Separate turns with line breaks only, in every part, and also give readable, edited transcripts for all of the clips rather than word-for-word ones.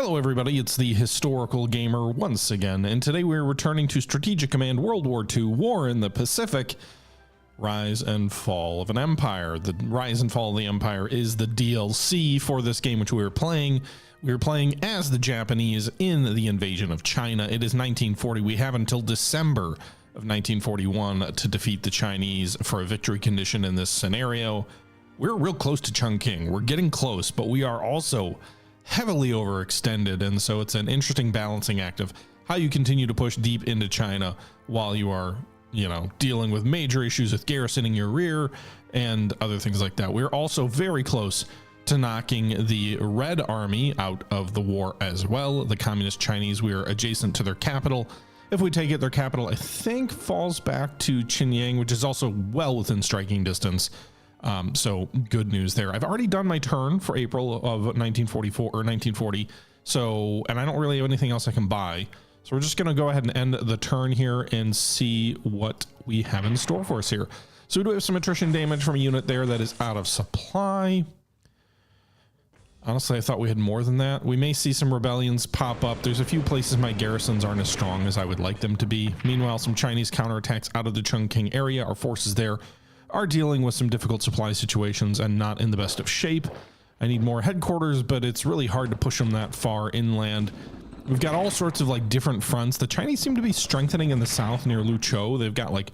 Hello everybody, it's the Historical Gamer once again, and today we're returning to Strategic Command World War II, War in the Pacific, Rise and Fall of an Empire. The Rise and Fall of the Empire is the DLC for this game which we are playing. We are playing as the Japanese in the invasion of China. It is 1940. We have until December of 1941 to defeat the Chinese for a victory condition in this scenario. We're real close to Chongqing. We're getting close, but we are also heavily overextended, and so it's an interesting balancing act of how you continue to push deep into China while you are, dealing with major issues with garrisoning your rear and other things like that. We're also very close to knocking the Red Army out of the war as well. The Communist Chinese, we are adjacent to their capital. If we take it, their capital, I think, falls back to Qinyang, which is also well within striking distance. So good news there. I've already done my turn for April of 1944 or 1940. So, and I don't really have anything else I can buy. So we're just going to go ahead and end the turn here and see what we have in store for us here. So we do have some attrition damage from a unit there that is out of supply. Honestly, I thought we had more than that. We may see some rebellions pop up. There's a few places my garrisons aren't as strong as I would like them to be. Meanwhile, some Chinese counterattacks out of the Chongqing area. Our forces there are dealing with some difficult supply situations and not in the best of shape. I need more headquarters, but it's really hard to push them that far inland. We've got all sorts of like different fronts. The Chinese seem to be strengthening in the south near Luchou. They've got like,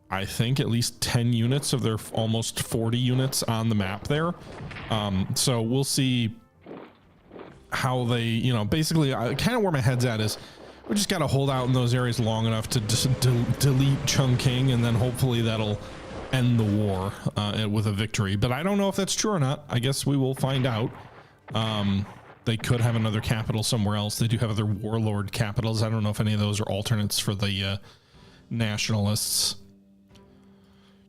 I think, at least 10 units of their almost 40 units on the map there. So we'll see how they, basically kind of where my head's at is we just got to hold out in those areas long enough to delete Chongqing, and then hopefully that'll end the war with a victory. But I don't know if that's true or not. I guess we will find out. They could have another capital somewhere else. They do have other warlord capitals. I don't know if any of those are alternates for the nationalists.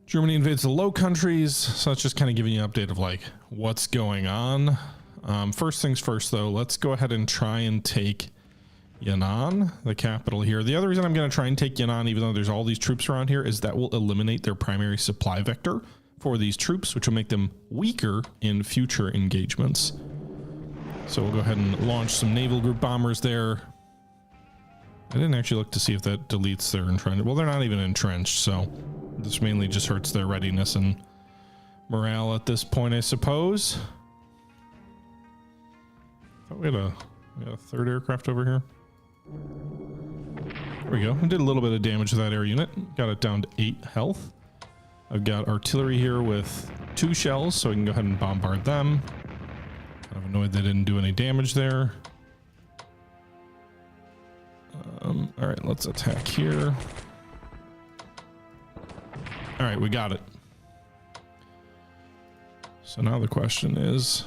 Germany invades the Low Countries, so that's just kind of giving you an update of like what's going on. First things first though, let's go ahead and try and take Yan'an, the capital here. The other reason I'm going to try and take Yan'an, even though there's all these troops around here, is that will eliminate their primary supply vector for these troops, which will make them weaker in future engagements. So we'll go ahead and launch some naval group bombers there. I didn't actually look to see if that deletes their entrenched. Well, they're not even entrenched, so this mainly just hurts their readiness and morale at this point, I suppose. I thought we had a third aircraft over here. There we go. We did a little bit of damage to that air unit. Got it down to 8 health. I've got artillery here with 2 shells, so I can go ahead and bombard them. Kind of annoyed they didn't do any damage there. All right, let's attack here. All right, we got it. So now the question is,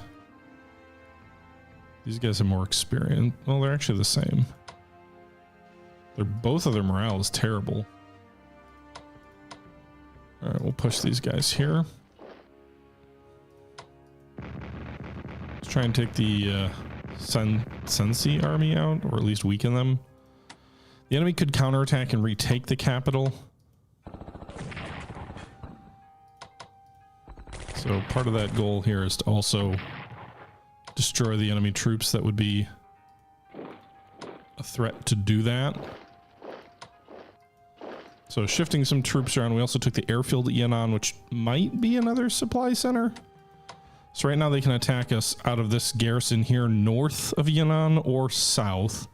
these guys have more experience. Well, they're actually the same. Both of their morale is terrible. All right, we'll push these guys here. Let's try and take the Sensi army out, or at least weaken them. The enemy could counterattack and retake the capital. So part of that goal here is to also destroy the enemy troops. That would be a threat to do that. So shifting some troops around. We also took the airfield at Yan'an, which might be another supply center. So right now they can attack us out of this garrison here north of Yan'an or south.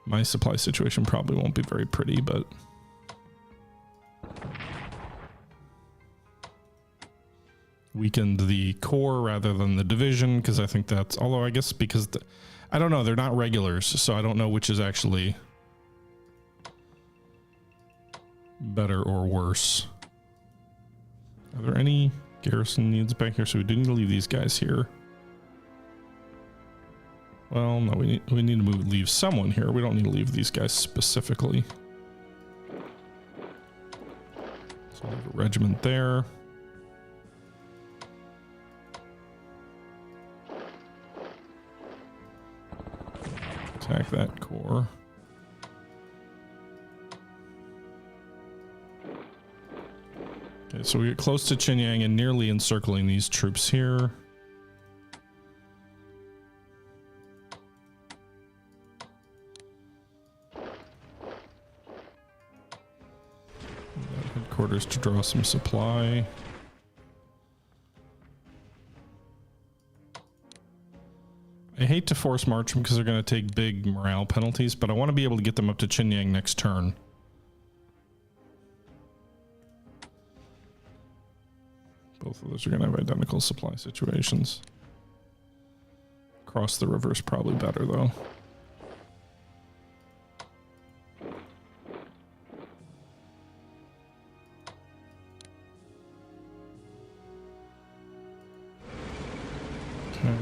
My supply situation probably won't be very pretty, but weakened the corps rather than the division, because I think that's, although I guess because I don't know, they're not regulars, so I don't know which is actually better or worse. Are there any garrison needs back here? So we do need to leave these guys here. Well, no, we need to leave someone here. We don't need to leave these guys specifically. So we have a regiment there. Attack that corps. Okay, so we get close to Qinyang and nearly encircling these troops here. headquarters to draw some supply. I hate to force march them because they're going to take big morale penalties, but I want to be able to get them up to Chinyang next turn. Both of those are going to have identical supply situations. Cross the river is probably better, though. Okay.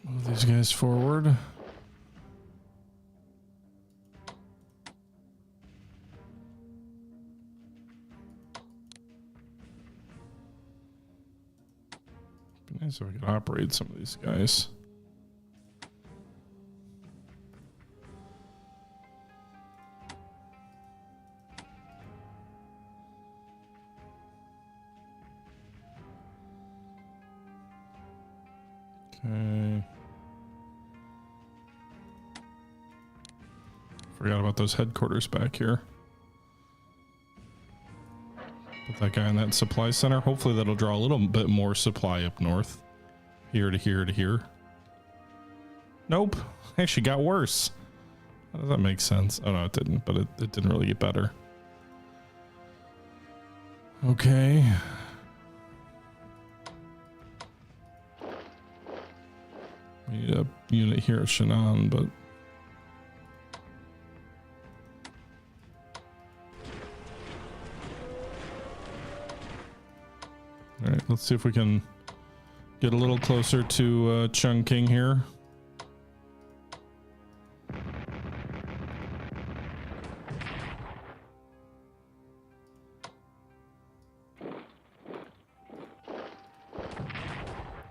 Move these guys forward. Be nice if I could operate some of these guys. Okay. Forgot about those headquarters back here. Put that guy in that supply center. Hopefully that'll draw a little bit more supply up north. Here to here to here. Nope. Actually got worse. How does that make sense? Oh no, it didn't, but it didn't really get better. Okay. We need a unit here at Shannon, but all right, let's see if we can get a little closer to Chungking here.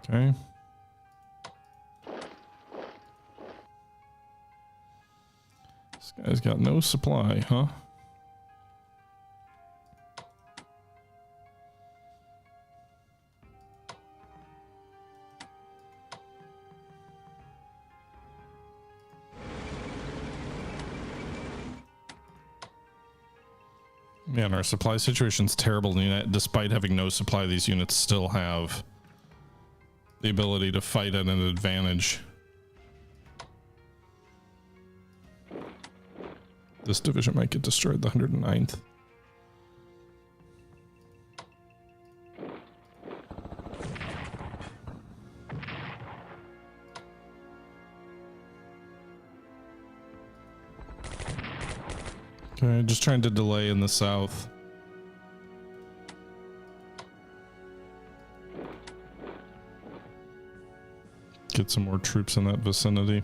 Okay. This guy's got no supply, huh? Man, our supply situation's terrible. Despite having no supply, these units still have the ability to fight at an advantage. This division might get destroyed, the 109th. Okay, just trying to delay in the south. Get some more troops in that vicinity.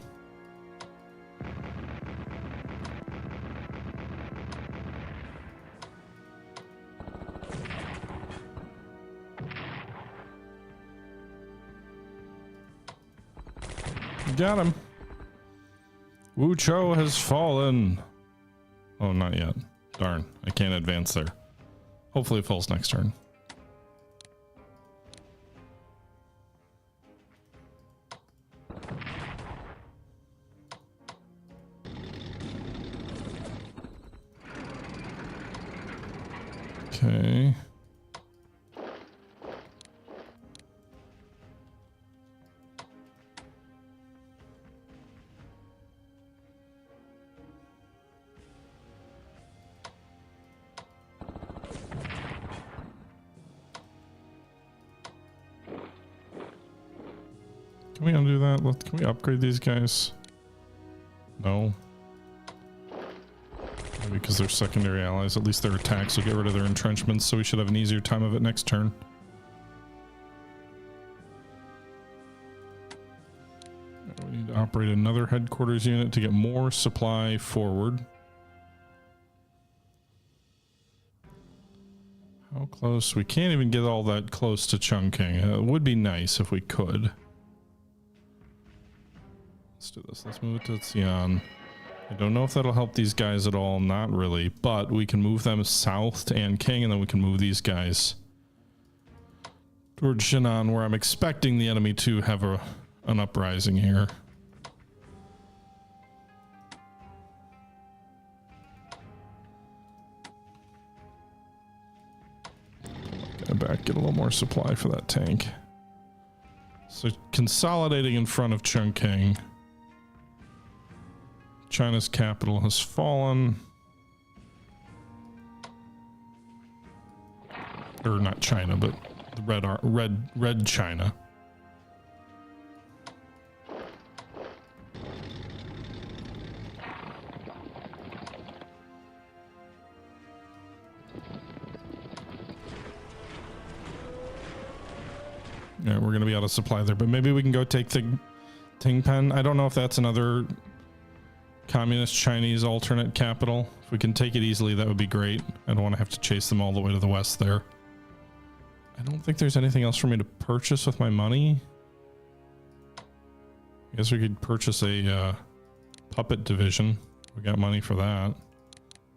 Got him. Wu Cho has fallen. Oh, not yet. Darn, I can't advance there. Hopefully it falls next turn. Okay. Can we undo that? Can we upgrade these guys? No. Maybe because they're secondary allies. At least their attacks will get rid of their entrenchments, so we should have an easier time of it next turn. We need to operate another headquarters unit to get more supply forward. How close? We can't even get all that close to Chungking. It would be nice if we could. Let's do this. Let's move it to Xi'an. I don't know if that'll help these guys at all. Not really. But we can move them south to Anking, and then we can move these guys towards Shinan, where I'm expecting the enemy to have an uprising here. Back, get a little more supply for that tank. So consolidating in front of Chungking. China's capital has fallen. Or not China, but the red China. Yeah, we're gonna be out of supply there, but maybe we can go take the Tingpen. I don't know if that's another communist Chinese alternate capital. If we can take it easily, that would be great. I don't want to have to chase them all the way to the west there. I don't think there's anything else for me to purchase with my money. I guess we could purchase a puppet division. We got money for that.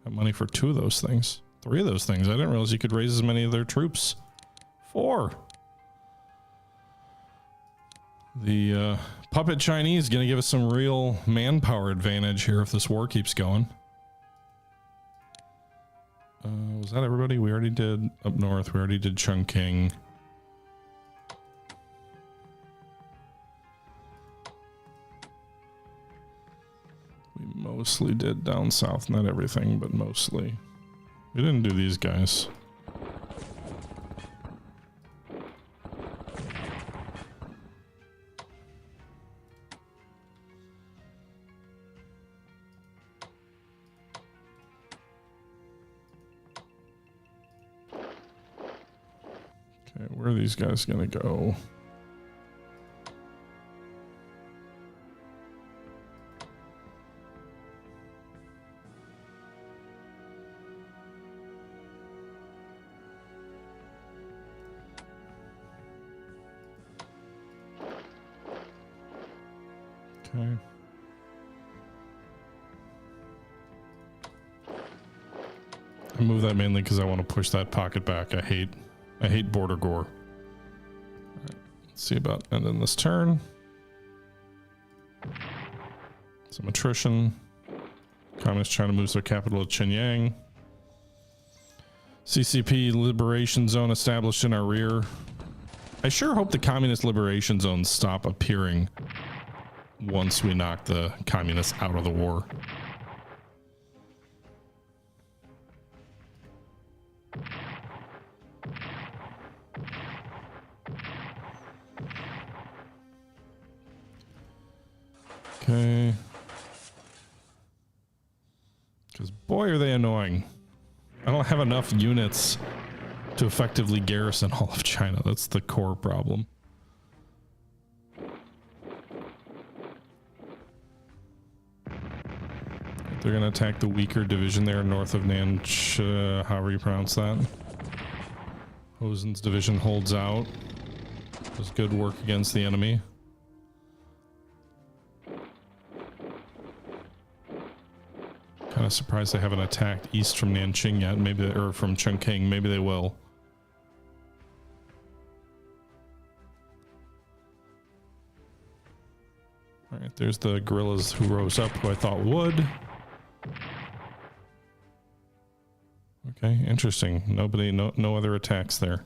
Got money for 2 of those things. 3 of those things. I didn't realize you could raise as many of their troops. 4. The puppet Chinese is going to give us some real manpower advantage here if this war keeps going. Was that everybody? We already did up north. We already did Chungking. We mostly did down south. Not everything, but mostly. We didn't do these guys. Where are these guys gonna go? Okay. I move that mainly because I want to push that pocket back. I hate border gore. Right, let's see about ending this turn. Some attrition. Communist China moves their capital to Qinyang. CCP liberation zone established in our rear. I sure hope the communist liberation zones stop appearing once we knock the communists out of the war. Okay. Because boy are they annoying. I don't have enough units to effectively garrison all of China. That's the core problem. They're going to attack the weaker division there north of Nanch, however you pronounce that. Hosen's division holds out. Does good work against the enemy. Kind of surprised they haven't attacked east from Nanqing yet. Maybe, or from Chungking. Maybe they will. All right, there's the guerrillas who rose up, who I thought would. Okay, interesting. Nobody, no other attacks there.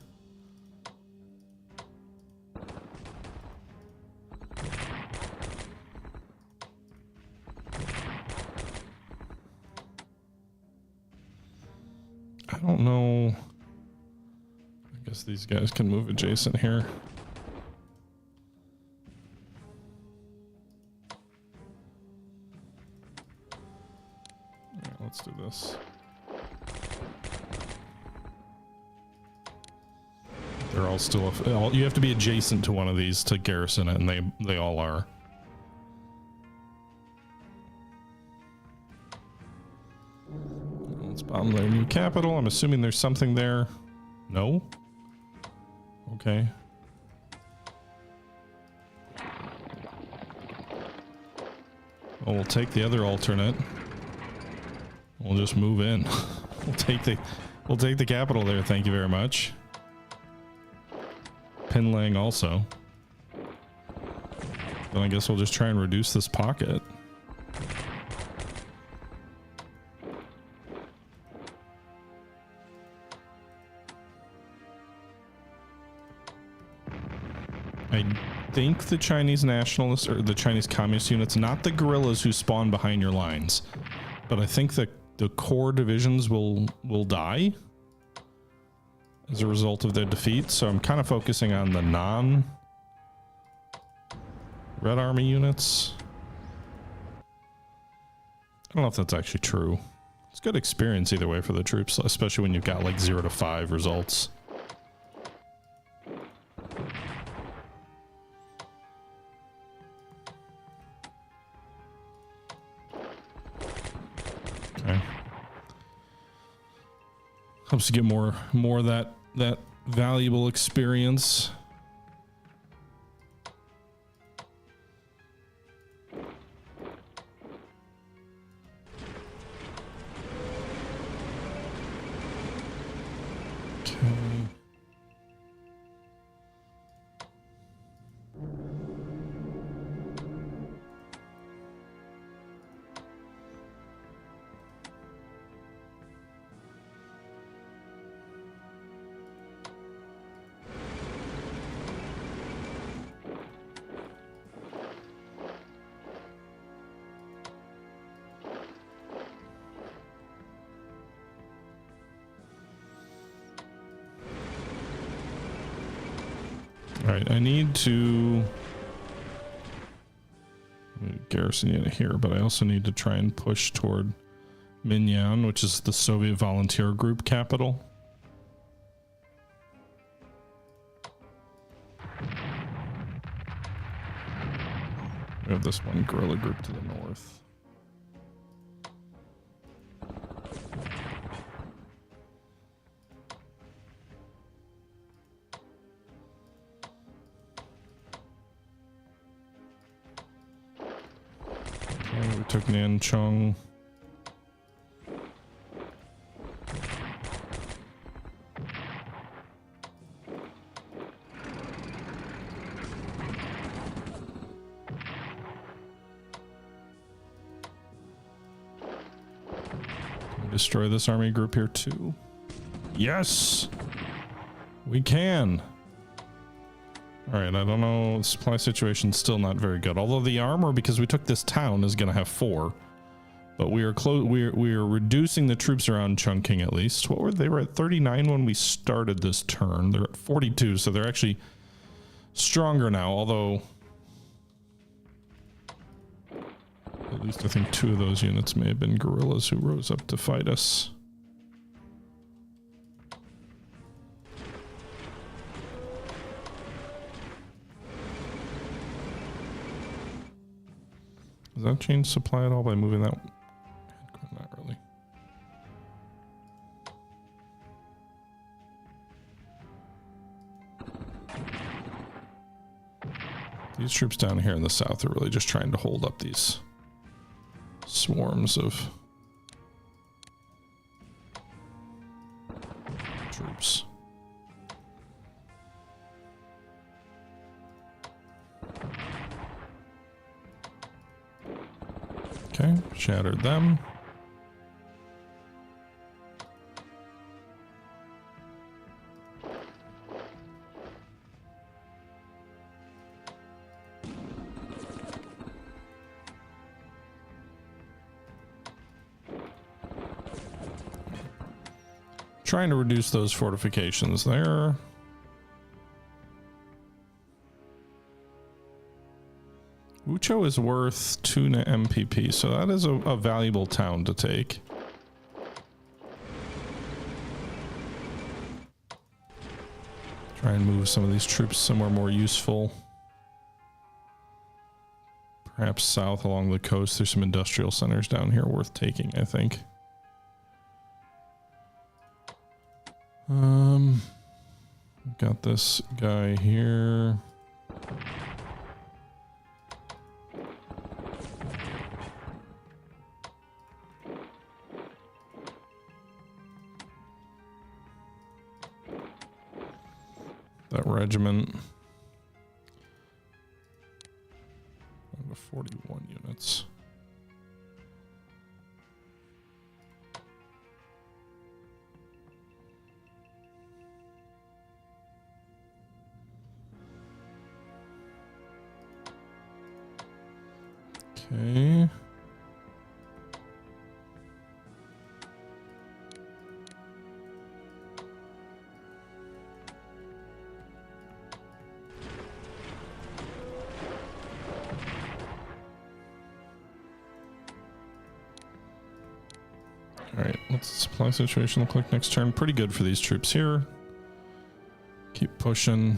I don't know. I guess these guys can move adjacent here. All right, let's do this. They're all still, you have to be adjacent to one of these to garrison it, and they all are. Let's bomb their new capital. I'm assuming there's something there. No? Okay. Well, we'll take the other alternate. We'll just move in. We'll take the capital there, thank you very much. Penlang also. Then I guess we'll just try and reduce this pocket. I think the Chinese nationalists or the Chinese communist units, not the guerrillas who spawn behind your lines, but I think that the core divisions will die as a result of their defeat. So I'm kind of focusing on the non Red Army units. I don't know if that's actually true. It's good experience either way for the troops, especially when you've got like 0 to 5 results. Okay. Helps you get more of that valuable experience. Alright, I need to garrison unit here, but I also need to try and push toward Minyan, which is the Soviet volunteer group capital. We have this one guerrilla group to the north. We took Nanchong. Destroy this army group here too. Yes, we can. All right, I don't know. The supply situation's still not very good. Although the armor, because we took this town, is going to have 4. But we are close. We are reducing the troops around Chungking at least. What were they? Were at 39 when we started this turn. They're at 42, so they're actually stronger now. Although, at least I think 2 of those units may have been guerrillas who rose up to fight us. Does that change supply at all by moving that? Not really. These troops down here in the south are really just trying to hold up these swarms of troops. Okay, shattered them. Trying to reduce those fortifications there. Wuchou is worth 2 MPP, so that is a valuable town to take. Try and move some of these troops somewhere more useful. Perhaps south along the coast. There's some industrial centers down here worth taking, I think. got this guy here. That regiment. 41 units. Okay. Alright, what's the supply situation look like next turn? Pretty good for these troops here. Keep pushing.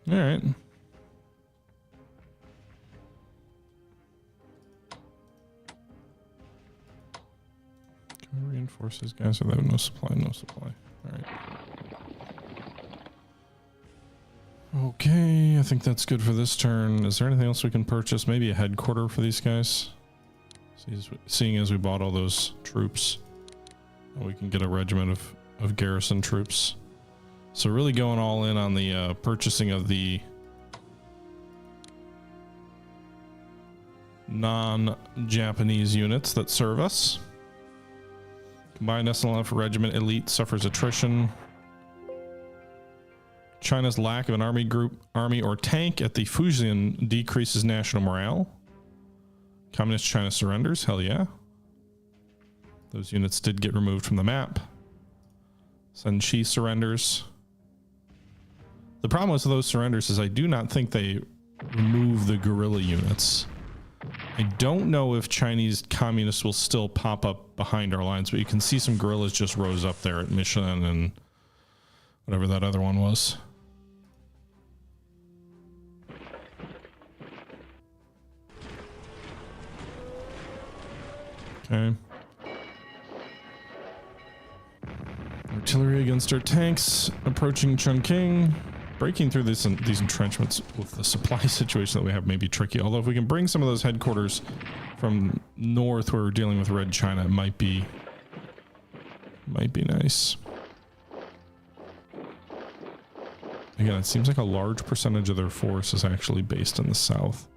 Alright. Can we reinforce these guys or they have no supply? No supply. Alright. Okay, I think that's good for this turn. Is there anything else we can purchase? Maybe a headquarter for these guys? Seeing as we bought all those troops, we can get a regiment of garrison troops. So really going all in on the purchasing of the non-Japanese units that serve us. Combined SLF regiment elite suffers attrition. China's lack of an army or tank at the Fujian decreases national morale. Communist China surrenders. Hell yeah. Those units did get removed from the map. Senshi surrenders. The problem with those surrenders is I do not think they remove the guerrilla units. I don't know if Chinese communists will still pop up behind our lines, but you can see some guerrillas just rose up there at Michelin and whatever that other one was. Okay. Artillery against our tanks, approaching Chongqing. Breaking through these entrenchments with the supply situation that we have may be tricky. Although if we can bring some of those headquarters from north where we're dealing with Red China, it might be nice. Again, it seems like a large percentage of their force is actually based in the south.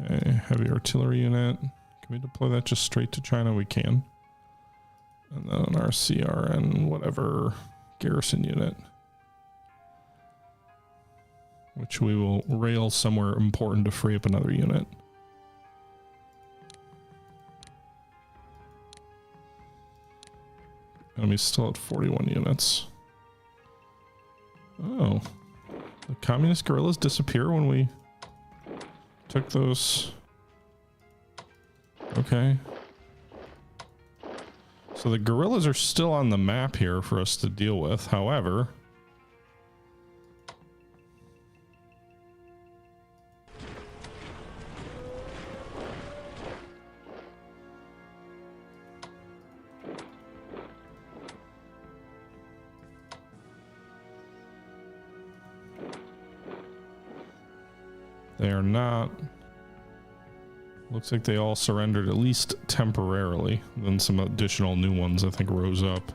Okay, heavy artillery unit. Can we deploy that just straight to China? We can. And then our CRN, whatever, garrison unit. Which we will rail somewhere important to free up another unit. Enemy's still at 41 units. Oh. The communist guerrillas disappear when we took those. Okay. So the guerrillas are still on the map here for us to deal with. However, they are not. Looks like they all surrendered, at least temporarily. Then some additional new ones, I think, rose up.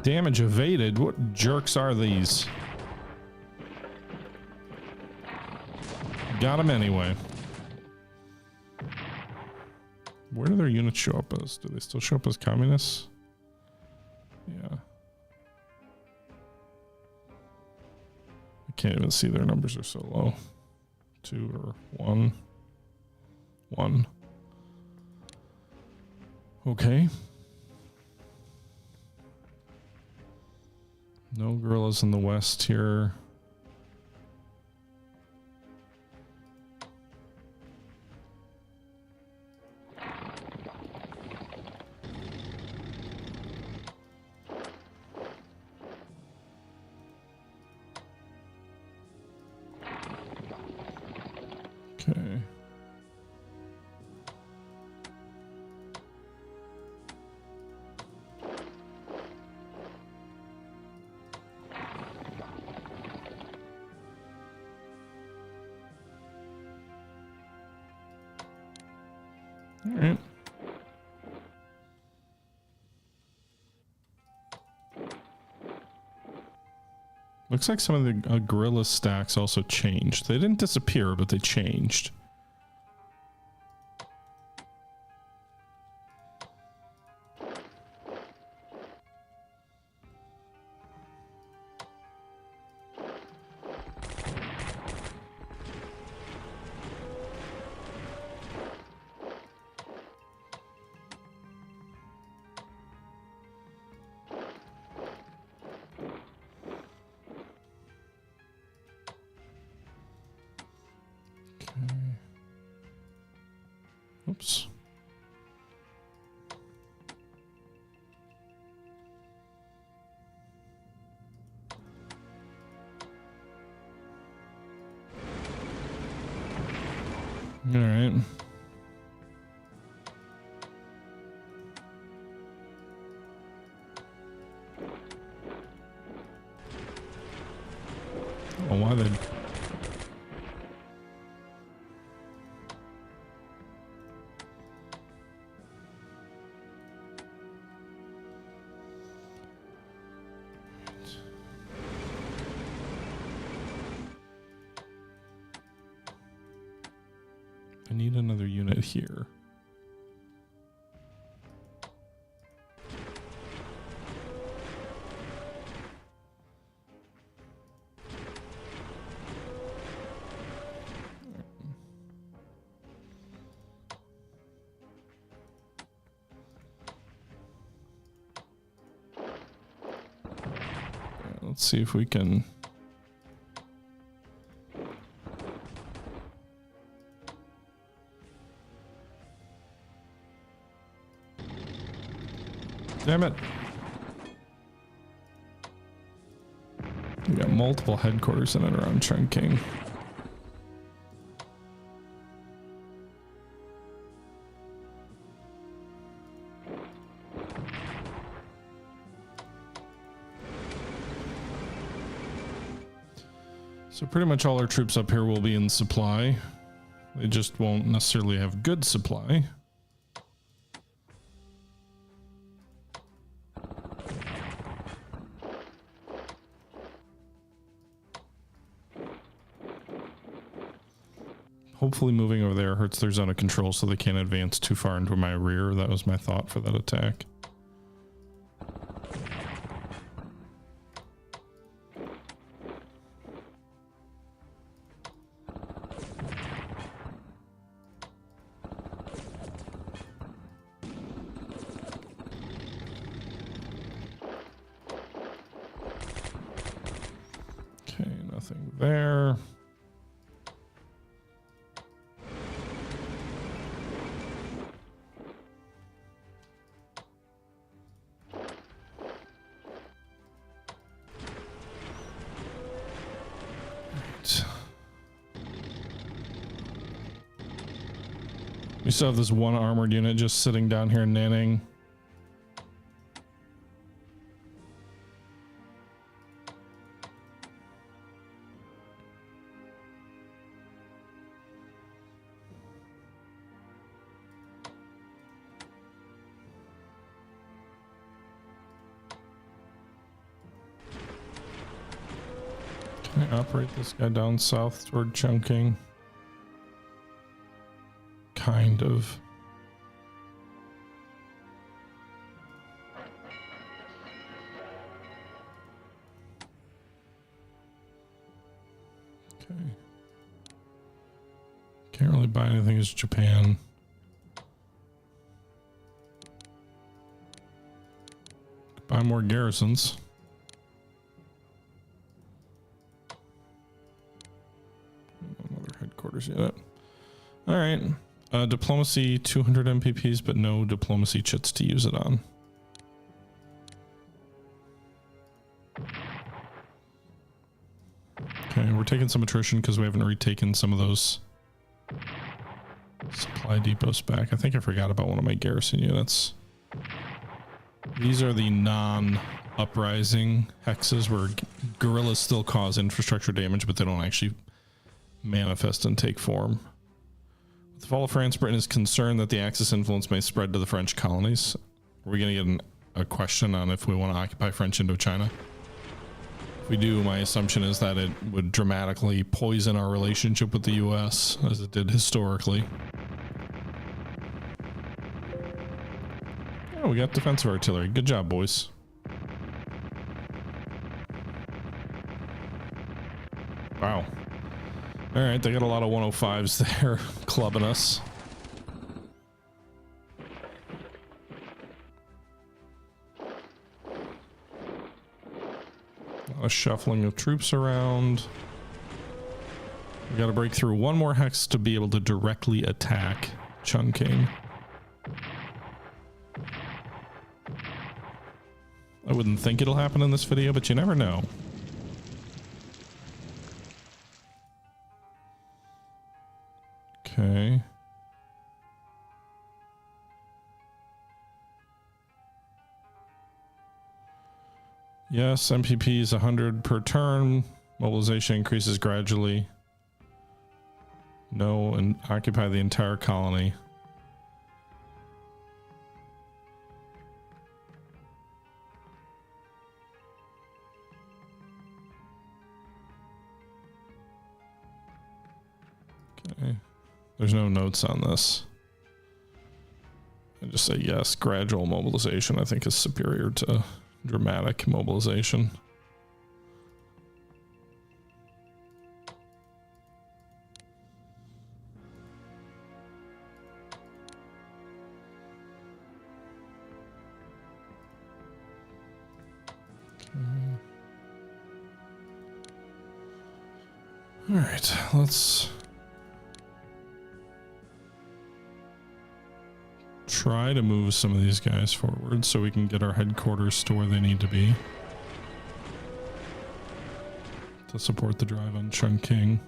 Damage evaded? What jerks are these? Got them anyway. Where do their units show up as? Do they still show up as communists? Yeah. Can't even see their numbers are so low. 2 or 1. 1. Okay. No guerrillas in the west here. Okay. All right. Looks like some of the guerrilla stacks also changed. They didn't disappear, but they changed. Oops. All right. Oh, why they? I need another unit here. Let's see if we can. Damn it. We got multiple headquarters in and around Chungking. So pretty much all our troops up here will be in supply. They just won't necessarily have good supply. Hopefully moving over there hurts their zone of control so they can't advance too far into my rear. That was my thought for that attack. Okay, nothing there. We still have this one armored unit just sitting down here nanning. Can I operate this guy down south toward Chungking? Kind of. Okay. Can't really buy anything as Japan. Buy more garrisons. headquarters unit. All right. Diplomacy 200 MPPs, but no diplomacy chits to use it on. Okay, we're taking some attrition because we haven't retaken some of those supply depots back. I think I forgot about one of my garrison units. These are the non-uprising hexes where guerrillas still cause infrastructure damage, but they don't actually manifest and take form. With the fall of France, Britain is concerned that the Axis influence may spread to the French colonies. Are we going to get a question on if we want to occupy French Indochina? If we do, my assumption is that it would dramatically poison our relationship with the US, as it did historically. Oh, we got defensive artillery. Good job, boys. Wow. All right, they got a lot of 105s there clubbing us. A lot of shuffling of troops around. We got to break through one more hex to be able to directly attack Chungking. I wouldn't think it'll happen in this video, but you never know. Okay. Yes, MPP is 100 per turn. Mobilization increases gradually. No, and occupy the entire colony. Okay. There's no notes on this. I just say yes, gradual mobilization I think is superior to dramatic mobilization. All right, let's try to move some of these guys forward so we can get our headquarters to where they need to be to support the drive on Chungking.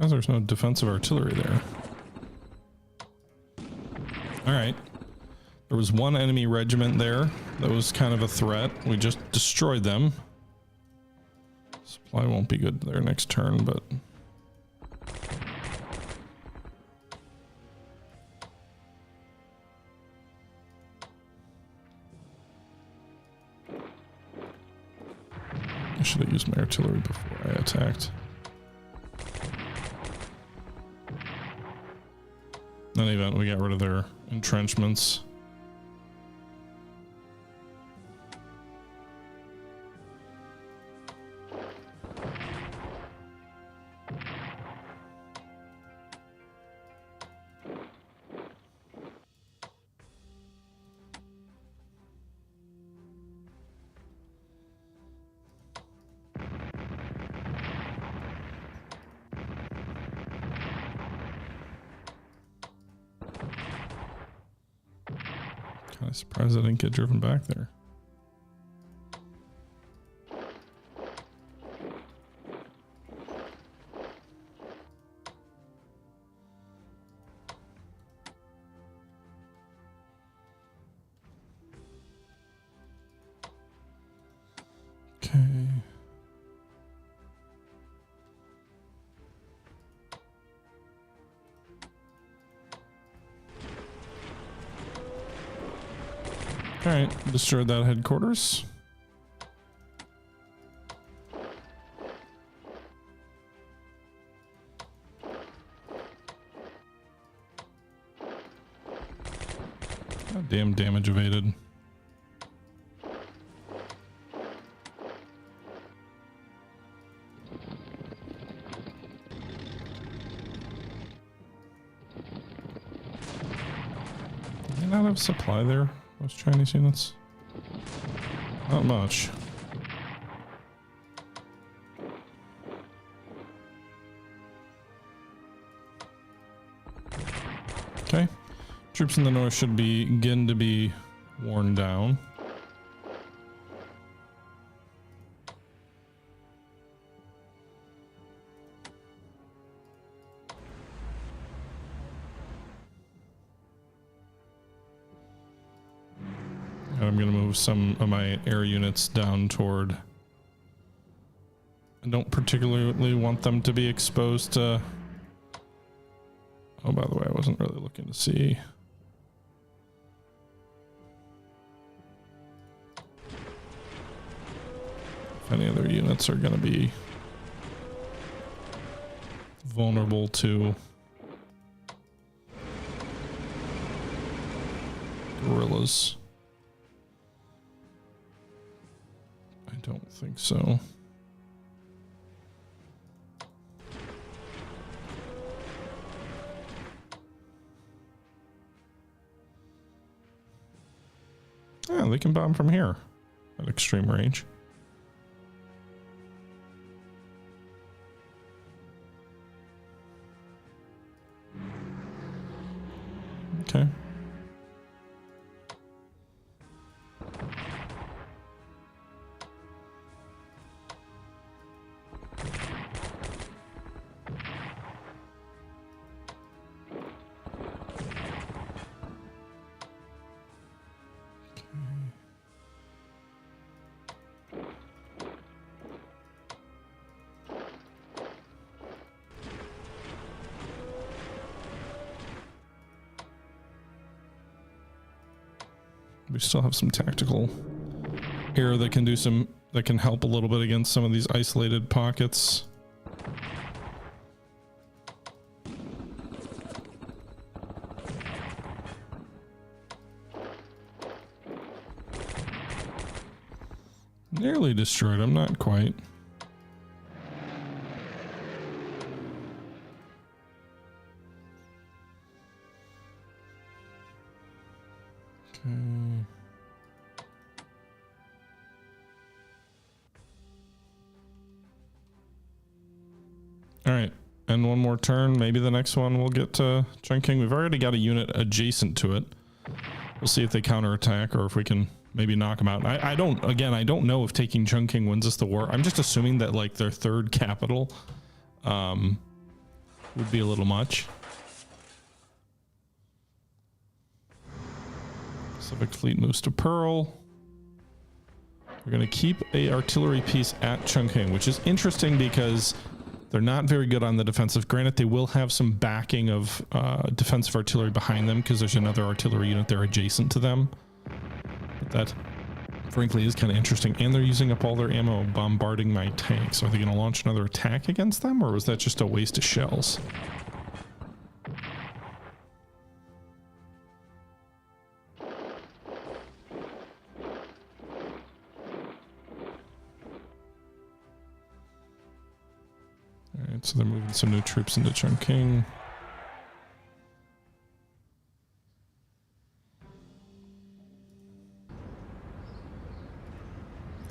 There's no defensive artillery there. All right. There was one enemy regiment there that was kind of a threat. We just destroyed them. Supply won't be good there next turn, but... I should have used my artillery before I attacked. In any event, we got rid of their entrenchments. Kind of surprised I didn't get driven back there. Okay. All right, destroyed that headquarters. God damn, damage evaded. they not have supply there? Those Chinese units? Not much. Okay. Troops in the north should begin to be worn down. I'm going to move some of my air units down toward... I don't particularly want them to be exposed to... Oh, by the way, I wasn't really looking to see... if any other units are going to be vulnerable to guerrillas. I don't think so. Yeah, they can bomb from here at extreme range. Okay. We still have some tactical air that can do some, that can help a little bit against some of these isolated pockets. Nearly destroyed, I'm not quite. All right, and one more turn. Maybe the next one we'll get to Chungking. We've already got a unit adjacent to it. We'll see if they counterattack or if we can maybe knock them out. I don't know if taking Chungking wins us the war. I'm just assuming that like their third capital would be a little much. Pacific Fleet moves to Pearl. We're going to keep a artillery piece at Chungking, which is interesting because they're not very good on the defensive. Granted, they will have some backing of defensive artillery behind them because there's another artillery unit there adjacent to them. But that, frankly, is kind of interesting. And they're using up all their ammo bombarding my tanks. So are they going to launch another attack against them, or was that just a waste of shells? Alright, so they're moving some new troops into Chungking.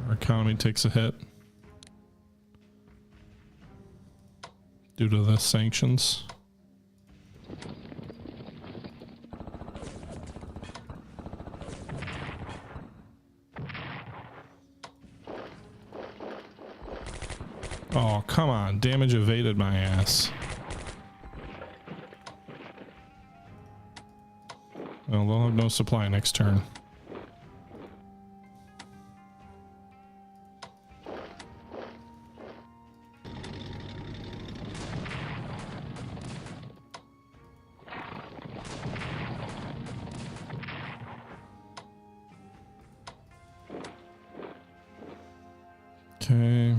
Our economy takes a hit due to the sanctions. Oh, come on. Damage evaded my ass. Well, they'll have no supply next turn. Okay.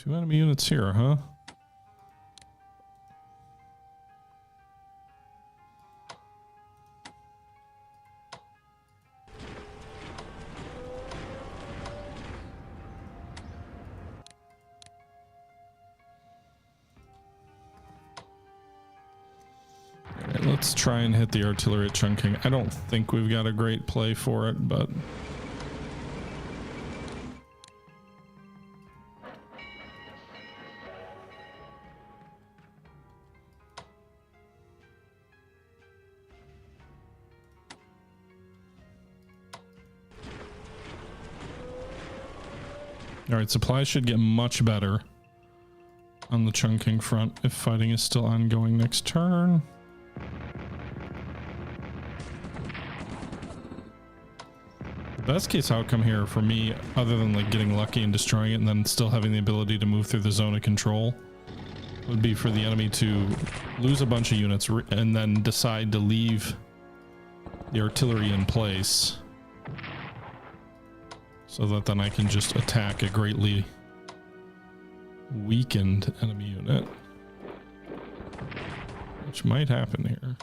2 enemy units here, huh? Alright, let's try and hit the artillery at Chungking. I don't think we've got a great play for it, but... Alright, supplies should get much better on the Chungking front if fighting is still ongoing next turn. The best case outcome here for me, other than like getting lucky and destroying it and then still having the ability to move through the zone of control, would be for the enemy to lose a bunch of units and then decide to leave the artillery in place. So that then I can just attack a greatly weakened enemy unit. Which might happen here.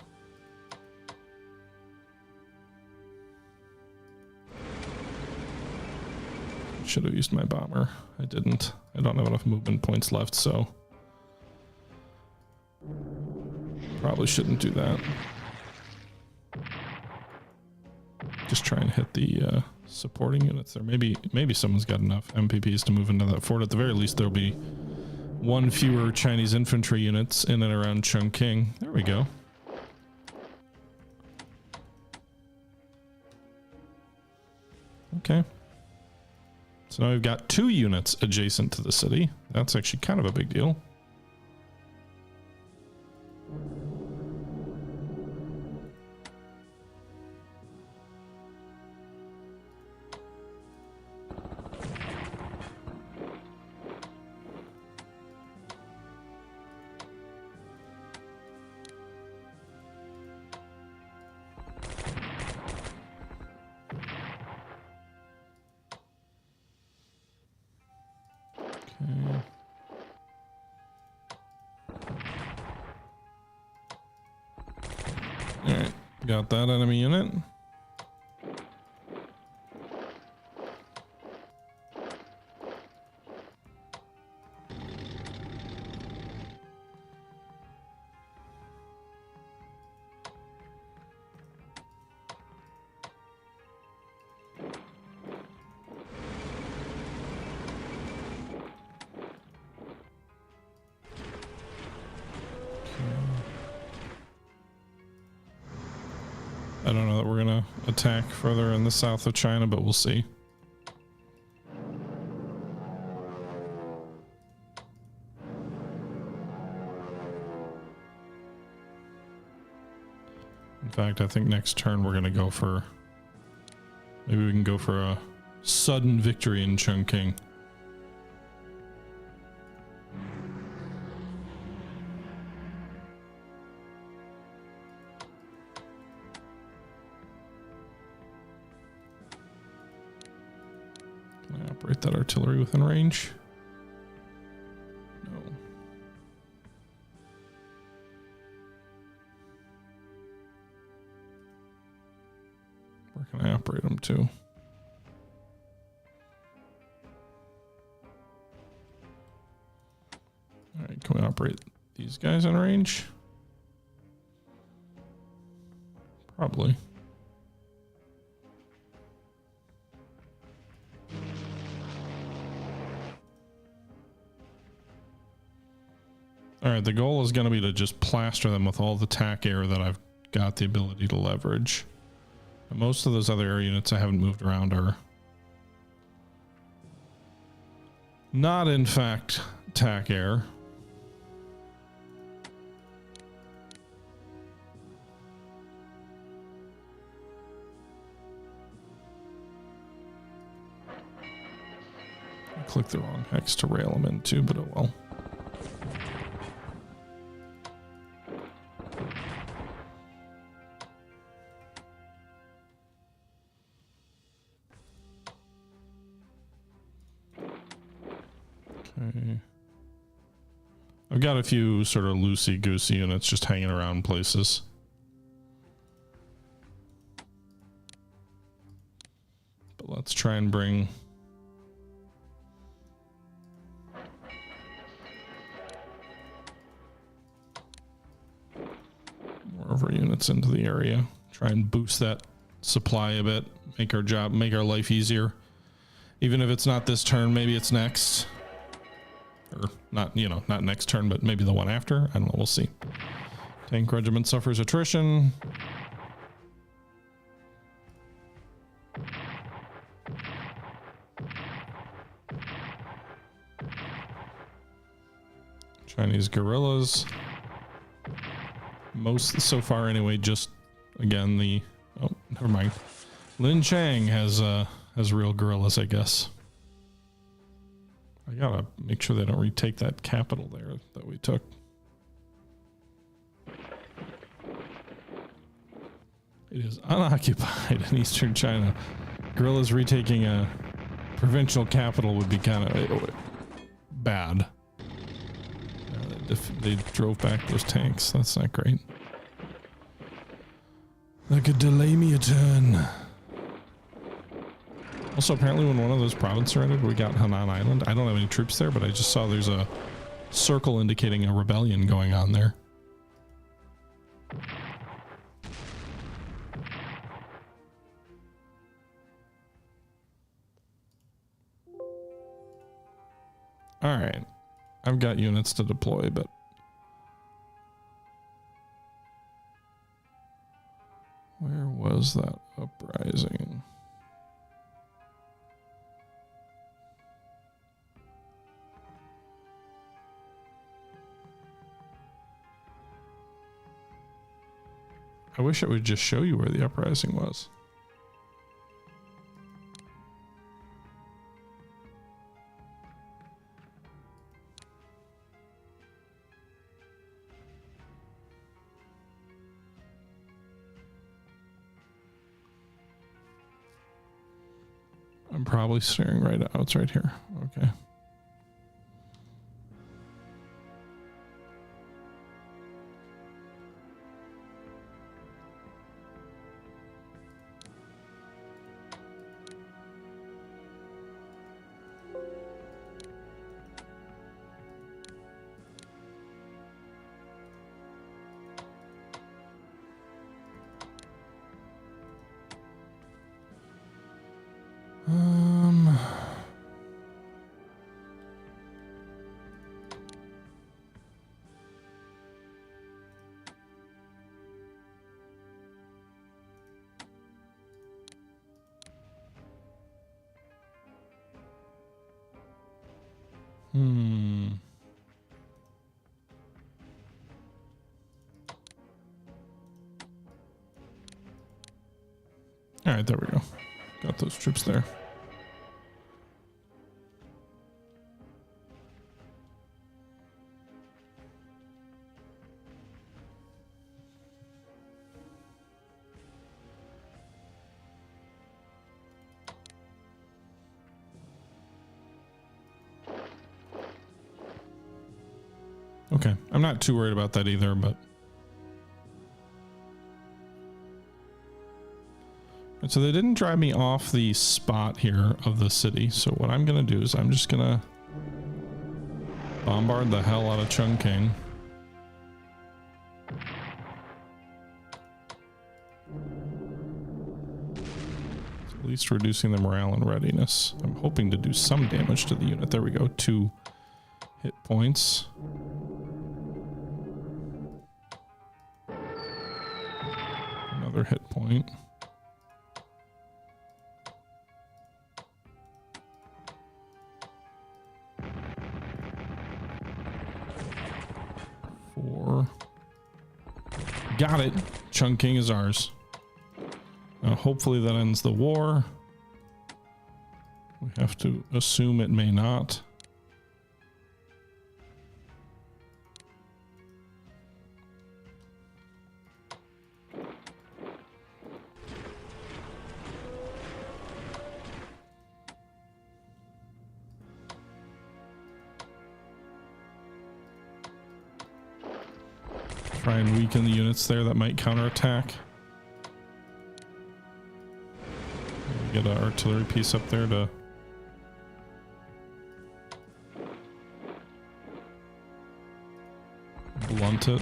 Should have used my bomber. I didn't. I don't have enough movement points left, so probably shouldn't do that. Just try and hit the supporting units there. Maybe someone's got enough MPPs to move into that fort. At the very least, there'll be one fewer Chinese infantry units in and around Chungking. There we go. Okay. So now we've got 2 units adjacent to the city. That's actually kind of a big deal. Alright, got that enemy unit. I don't know that we're gonna attack further in the south of China, but we'll see. In fact, I think next turn we're gonna go for... Maybe we can go for a sudden victory in Chungking. Operate that artillery within range. No. Where can I operate them to? Alright, can we operate these guys in range? Probably. Alright, the goal is going to be to just plaster them with all the TAC air that I've got the ability to leverage. And most of those other air units I haven't moved around are not, in fact, TAC air. I clicked the wrong hex to rail them into, but oh well. Okay. I've got a few sort of loosey-goosey units just hanging around places. But let's try and bring more of our units into the area. Try and boost that supply a bit. Make our life easier. Even if it's not this turn, maybe it's next. Or not, you know, not next turn, but maybe the one after. I don't know, we'll see. Tank regiment suffers attrition. Chinese guerrillas. Most so far anyway, just again the oh, never mind. Lin Chang has real guerrillas, I guess. I gotta make sure they don't retake that capital there that we took. It is unoccupied in eastern China. Guerrillas retaking a provincial capital would be kind of bad. If they drove back those tanks, that's not great. That could delay me a turn. Also, apparently when one of those provinces surrendered, we got Hainan Island. I don't have any troops there, but I just saw there's a circle indicating a rebellion going on there. Alright. I've got units to deploy, but where was that uprising? I wish it would just show you where the uprising was. I'm probably staring right out. It's right here. Okay. All right, there we go. Got those troops there. Okay, I'm not too worried about that either, but so they didn't drive me off the spot here of the city. So what I'm gonna do is I'm just gonna bombard the hell out of Chungking. At least reducing the morale and readiness. I'm hoping to do some damage to the unit. There we go, 2 hit points. Another hit point. Got it. Chungking is ours. Now, hopefully that ends the war. We have to assume it may not. Try and weaken the units there that might counterattack. Get an artillery piece up there to blunt it.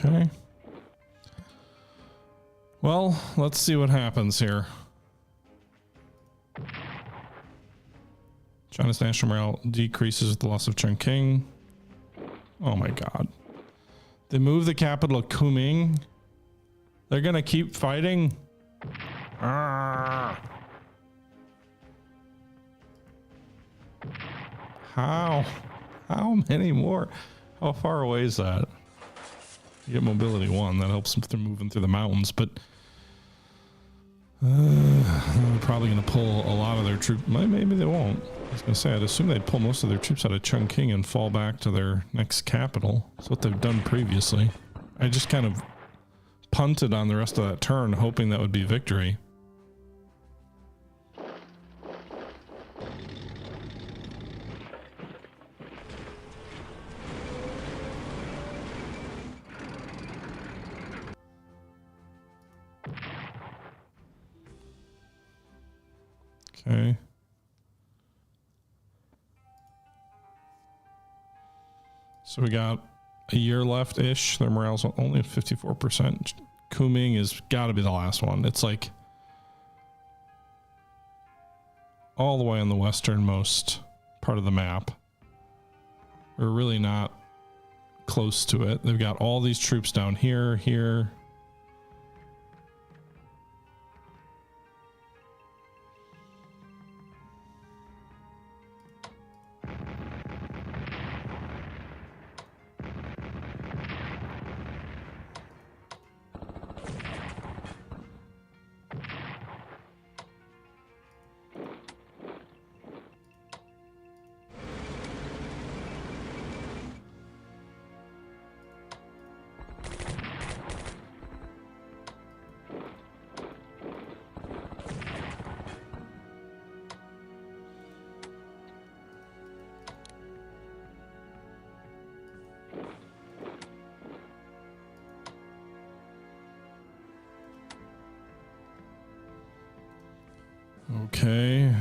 Okay. Well, let's see what happens here. China's national morale decreases with the loss of Chongqing. Oh my god. They moved the capital of Kunming. They're gonna keep fighting. Arrgh. How? How many more? How far away is that? You get mobility 1, that helps them through moving through the mountains, but they're probably going to pull a lot of their troops. Maybe they won't. I was going to say, I'd assume they'd pull most of their troops out of Chongqing and fall back to their next capital. That's what they've done previously. I just kind of punted on the rest of that turn, hoping that would be victory. Okay. So we got a year left-ish. Their morale's only at 54%. Kunming has got to be the last one. It's like all the way on the westernmost part of the map. We're really not close to it. They've got all these troops down here, here. Okay.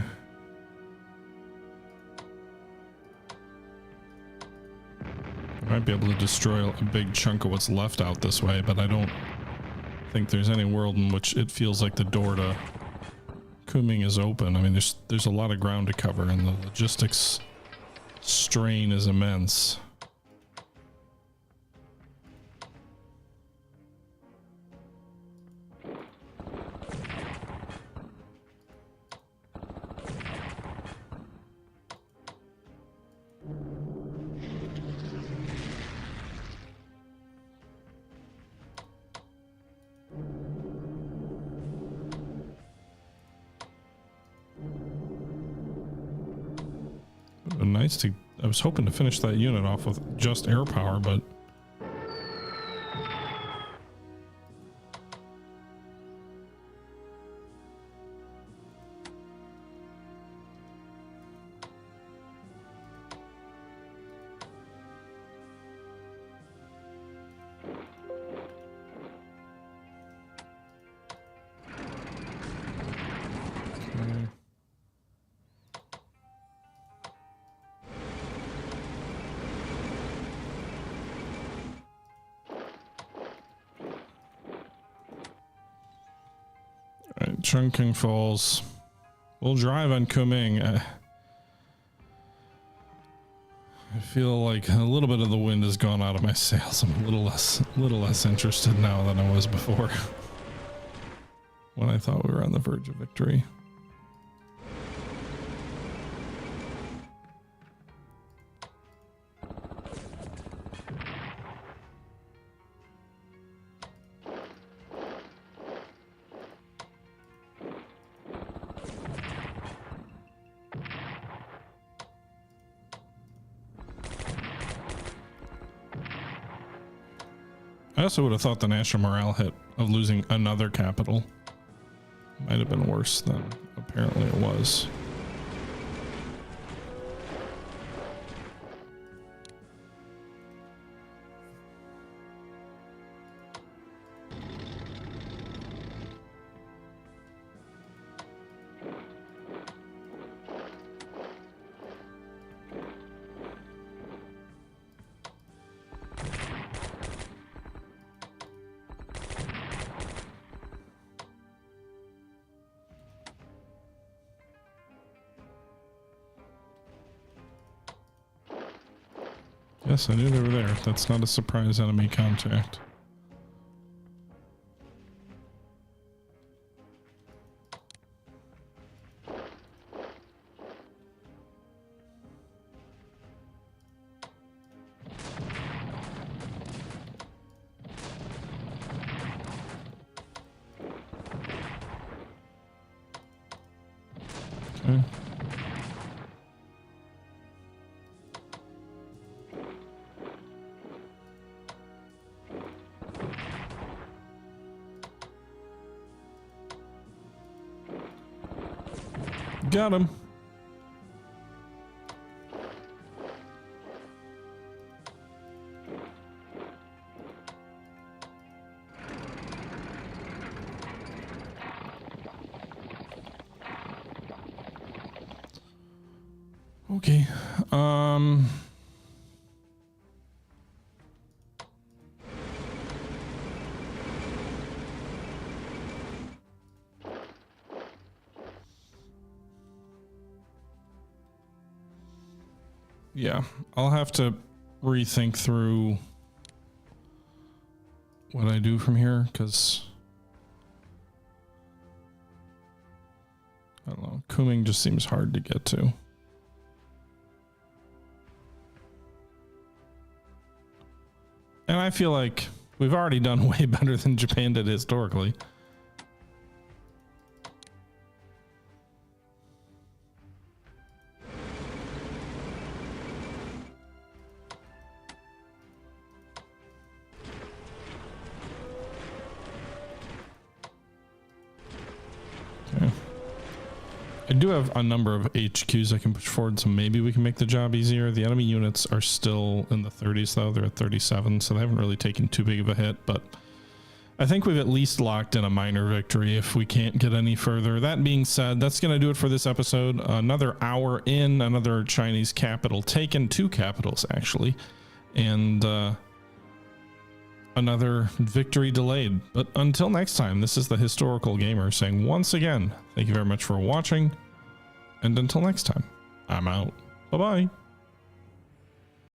I might be able to destroy a big chunk of what's left out this way, but I don't think there's any world in which it feels like the door to Kunming is open. I mean, there's a lot of ground to cover, and the logistics strain is immense. Nice to, I was hoping to finish that unit off with just air power, but Chongqing Falls. We'll drive on Kunming. I feel like a little bit of the wind has gone out of my sails. I'm a little less interested now than I was before. When I thought we were on the verge of victory. I also would have thought the national morale hit of losing another capital might have been worse than apparently it was. Yes, I knew they were there. That's not a surprise enemy contact. Okay. Got him. Okay. Yeah, I'll have to rethink through what I do from here, because I don't know, Kunming just seems hard to get to. And I feel like we've already done way better than Japan did historically. I do have a number of HQs I can push forward, so maybe we can make the job easier. The enemy units are still in the 30s though. They're at 37, so they haven't really taken too big of a hit, but I think we've at least locked in a minor victory if we can't get any further. That being said, that's going to do it for this episode. Another hour in, another Chinese capital taken, 2 capitals actually, and another victory delayed. But until next time, this is the Historical Gamer saying once again, thank you very much for watching. And until next time, I'm out. Bye-bye.